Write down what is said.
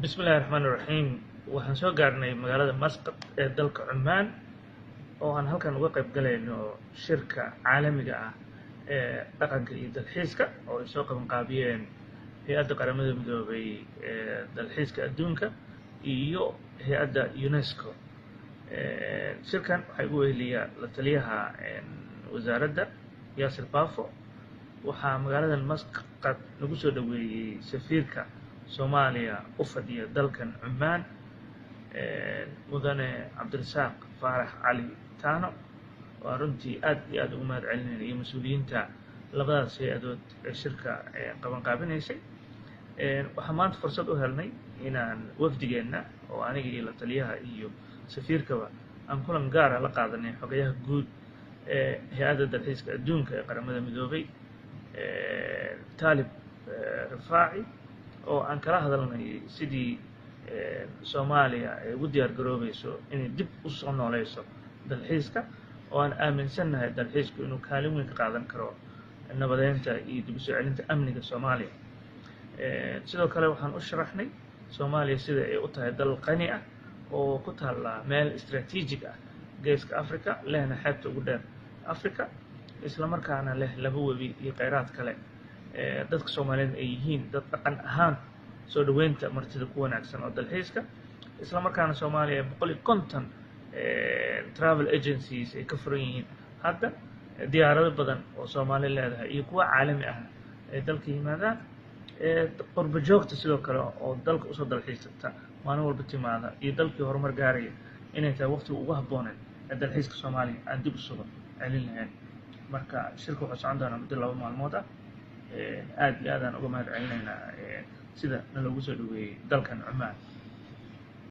bismillahi raxmaani raxiim waxaan soo gaarnay magaalada Masqat ee dalka Cumaan oo aan halkan uga qayb galayno shirka caalamiga ah ee dhaqanka iyo dalxiiska oo ay soo qaban qaabiyeen hay'adda qaramada midoobay ee dalxiiska adduunka iyo hay'adda UNESCO. shirkan waxay u weheliyaa la taliyaha wasaaradda Yaasir Baafo. waxaa magaaladan Masqat nagu soo dhaweeyay safiirka Soomaaliya u fadhiya dalkan Cumaan mudane Cabdirasaaq Faarax Cali Taano waa runtii aad iyo aad ugu mahad celinayna iyo mas-uuliyiinta labadaas hay-adood ee shirka qaban qaabinaysay. waxaan maanta fursad u helnay inaan wafdigeenna oo aniga iyo la taliyaha iyo safiirkaba aan kulan gaara la qaadanay xogayaha guud ee hay-adda dalxiiska adduunka ee qaramada midoobay Taalib Rifaaci oo aan kala hadalnay sidii Soomaaliya ay ugu diyaar garoobayso inay dib u soo nooleyso dalxiiska oo aan aaminsannahay dalxiisku inuu kaalin weyn ka qaadan karo nabadeynta iyo dib u soo celinta amniga Soomaaliya. sidoo kale waxaan u sharaxnay Soomaaliya sida ay u tahay dal qani ah oo ku taalla meel istiraatiijig ah geeska Afrika lehna xeebta ugu dheer Afrika isla markaana leh laba webi iyo kheyraad kale. dadka Soomaaliyeed ay yihiin dad dhaqan ahaan soo dhaweynta martida ku wanaagsan oo dalxiiska isla markaana Soomaaliya 150 travel agencies ay ka furan yihiin hadda diyaarado badan oo Soomaali leedahay iyo kuwa caalami ah ee dalka yimaadaan qurbo joogta sidoo kale oo dalka usoo dalxiisata maalin walba timaada iyo dalkii horumar gaaraya inay tahay waqtiga ugu habbooneed ee dalxiiska Soomaaliya aan dib u soo celin lahayn. marka shirku wuxuu socon doonaa muddo 2 maalmood ah. aad iyo aad aan uga mahad celinaynaa sida nalagu soo dhaweeyay dalkan Cumaan.